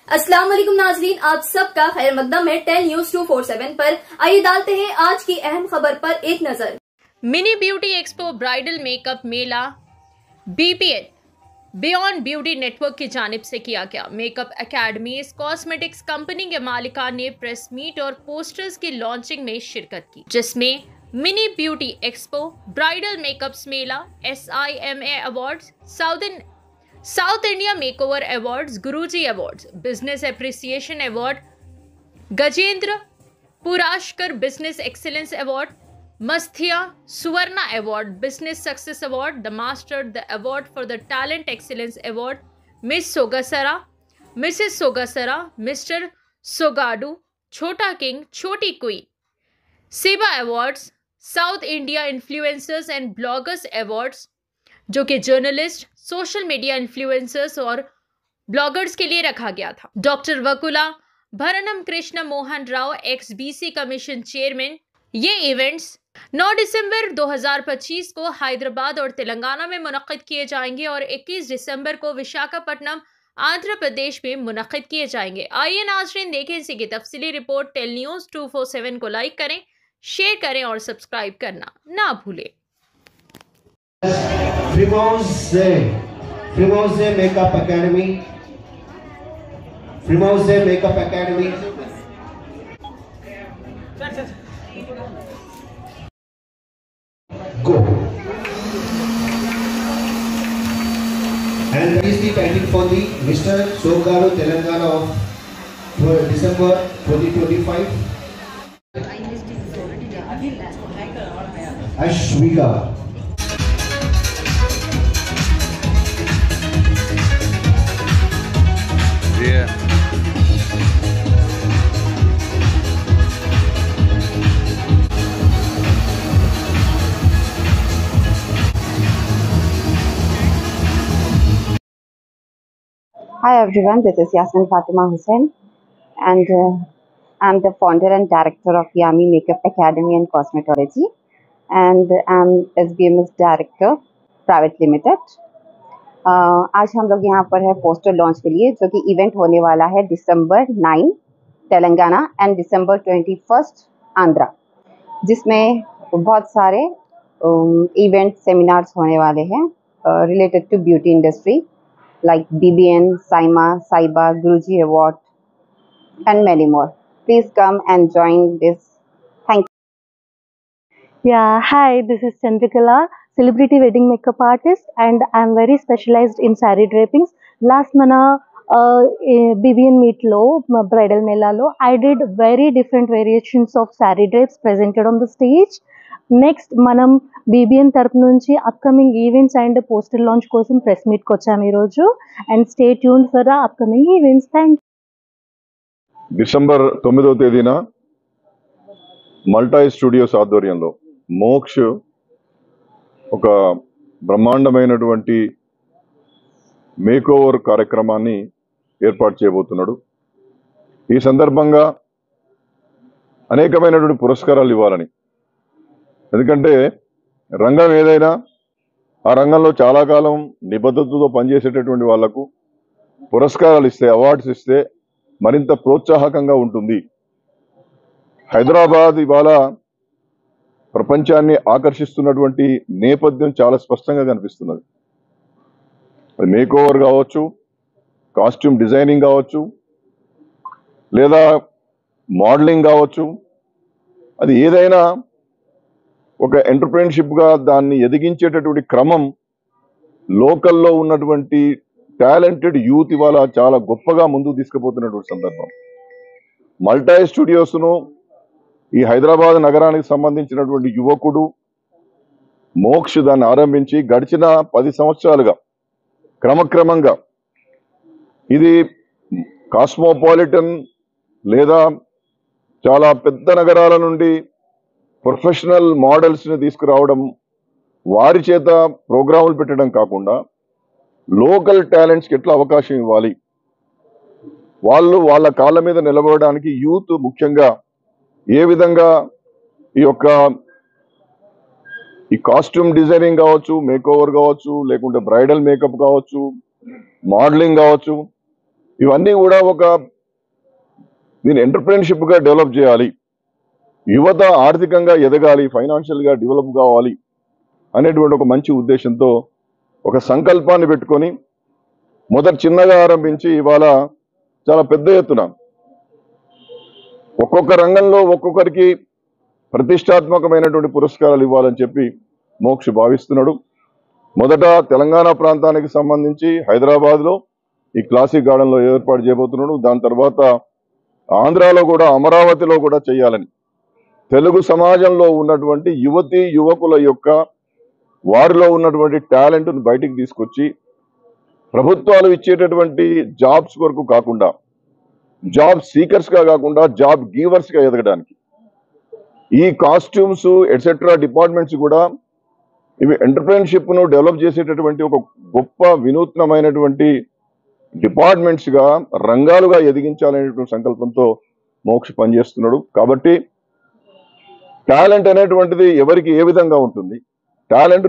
अस्सलाम वालेकुम नाजरीन, आप सबका खैर मकदम है 10 न्यूज 247 पर। आइए डालते हैं आज की अहम खबर पर एक नजर। Mini beauty expo bridal makeup मेला BBN बियॉन्ड ब्यूटी नेटवर्क की जानिब से किया गया। मेकअप एकेडमी इस कॉस्मेटिक्स कंपनी के मालिका ने प्रेस मीट और पोस्टर्स की लॉन्चिंग में शिरकत की, जिसमें mini beauty expo, bridal makeups मेला, SIMA awards, South India makeover awards, Guruji awards, business appreciation award, Gajendra Puraskar business excellence award, मस्थिया Suvarna award, business success award, the master the award for the talent excellence award, miss Sogasari, mrs Sogasari, mister Sogadu, छोटा king, छोटी queen, Seva awards, South India influencers and bloggers awards, जो कि journalist, social media influencers और bloggers के लिए रखा गया था। Doctor Vakula Bharanam Krishna Mohan Rao, XBC commission chairman. ये इवेंट्स 9 दिसंबर 2025 को हैदराबाद और तेलंगाना में मुनक्किद किए जाएंगे और 21 दिसंबर को विशाखापट्टनम, आंध्र प्रदेश में मुनक्किद किए जाएंगे। आइए नाज़रीन देखें इसी की तफसीली रिपोर्ट। 10 न्यूज 247 को लाइक करें, शेयर करें और सब्सक्राइब करना ना भूलें। Frimoze Makeup Academy. Frimoze Makeup Academy. Go. And that is the title for the Mr. Sogaru Telangana of December 2025. Ashwika. Yeah. Hi everyone, this is Yasmin Fatima Hussain and I'm the founder and director of Yami Makeup Academy and Cosmetology and I'm SBMS Director Private Limited. आज हम लोग यहाँ पर है poster launch के लिए, जो कि इवेंट होने वाला है December 9 Telangana and December 21 Andhra, जिसमें बहुत सारे इवेंट सेमिनार्स होने वाले हैं related to beauty industry like BBN, SIMA, SIBA, Guruji Award and many more. Please come and join this. Thank you. Yeah, hi, this is Chandrakala, celebrity wedding makeup artist, and I'm very specialized in saree drapings. Last mana BBN meet lo, bridal mela lo, I did very different variations of saree drapes presented on the stage. Next manam BBN తరపు నుంచి upcoming events and poster launch కోసం press meet కి వచ్చాము ఈ రోజు. And stay tuned for the upcoming events. Thank you. December 9వ తేదీన మల్టా స్టూడియోస్ ఆధ్వర్యంలో మోక్ష్ ఒక బ్రహ్మాండమైనటువంటి మేకోవర్ కార్యక్రమాన్ని ఏర్పాటు చేయబోతున్నాడు. ఈ సందర్భంగా అనేకమైనటువంటి పురస్కారాలు ఇవ్వాలని, ఎందుకంటే రంగం ఏదైనా ఆ రంగంలో చాలా కాలం నిబద్ధతతో పనిచేసేటటువంటి వాళ్లకు పురస్కారాలు ఇస్తే, అవార్డ్స్ ఇస్తే మరింత ప్రోత్సాహకంగా ఉంటుంది. హైదరాబాద్ ఇవాళ ప్రపంచాన్ని ఆకర్షిస్తున్నటువంటి నేపథ్యం చాలా స్పష్టంగా కనిపిస్తున్నది. అది మేకోవర్ కావచ్చు, కాస్ట్యూమ్ డిజైనింగ్ కావచ్చు, లేదా మోడలింగ్ కావచ్చు, అది ఏదైనా ఒక ఎంటర్‌ప్రెన్యూర్‌షిప్ గా దాన్ని ఎదిగించేటటువంటి క్రమం లోకల్లో ఉన్నటువంటి టాలెంటెడ్ యూత్ ఇవాళ చాలా గొప్పగా ముందుకు తీసుకుపోతున్నటువంటి సందర్భం. మల్టా స్టూడియోస్ ను ఈ హైదరాబాద్ నగరానికి సంబంధించినటువంటి యువకుడు మోక్ష్ దాన్ని ఆరంభించి గడిచిన 10 సంవత్సరాలుగా క్రమక్రమంగా ఇది కాస్మోపాలిటన్ లేదా చాలా పెద్ద నగరాల నుండి ప్రొఫెషనల్ మోడల్స్ ని తీసుకురావడం, వారి చేత ప్రోగ్రాములు పెట్టడం కాకుండా లోకల్ టాలెంట్స్ కి ఎట్లా అవకాశం ఇవ్వాలి, వాళ్ళు వాళ్ళ కాళ్ళ మీద నిలబడడానికి యూత్ ముఖ్యంగా ఏ విధంగా ఈ కాస్ట్యూమ్ డిజైనింగ్ కావచ్చు, మేకోవర్ కావచ్చు, లేకుంటే బ్రైడల్ మేకప్ కావచ్చు, మోడలింగ్ కావచ్చు, ఇవన్నీ కూడా దీని ఎంటర్‌ప్రెన్యూర్‌షిప్ గా డెవలప్ చేయాలి, యువత ఆర్థికంగా ఎదగాలి, ఫైనాన్షియల్ గా డెవలప్ కావాలి అనేటువంటి ఒక మంచి ఉద్దేశంతో ఒక సంకల్పాన్ని పెట్టుకొని మొదట చిన్నగా ఆరంభించి ఇవాళ చాలా పెద్ద ఎత్తున ఒక్కొక్క రంగంలో ఒక్కొక్కరికి ప్రతిష్టాత్మకమైనటువంటి పురస్కారాలు ఇవ్వాలని చెప్పి మోక్ష భావిస్తున్నాడు. మొదట తెలంగాణ ప్రాంతానికి సంబంధించి హైదరాబాద్లో ఈ క్లాసిక్ గార్డెన్లో ఏర్పాటు చేయబోతున్నాడు. దాని తర్వాత ఆంధ్రాలో కూడా అమరావతిలో కూడా చేయాలని తెలుగు సమాజంలో ఉన్నటువంటి యువతీ యువకుల యొక్క వారిలో ఉన్నటువంటి టాలెంట్ను బయటికి తీసుకొచ్చి ప్రభుత్వాలు ఇచ్చేటటువంటి జాబ్స్ కొరకు కాకుండా జాబ్ సీకర్స్ గా కాకుండా జాబ్ గీవర్స్ గా ఎదగడానికి ఈ కాస్ట్యూమ్స్ ఎట్సెట్రా డిపార్ట్మెంట్స్ కూడా ఇవి ఎంటర్‌ప్రెన్యూర్‌షిప్ ను డెవలప్ చేసేటటువంటి ఒక గొప్ప వినూత్నమైనటువంటి డిపార్ట్మెంట్స్ గా రంగాలుగా ఎదిగించాలనేటువంటి సంకల్పంతో మోక్ష పనిచేస్తున్నాడు. కాబట్టి టాలెంట్ అనేటువంటిది ఎవరికి ఏ విధంగా ఉంటుంది, టాలెంట్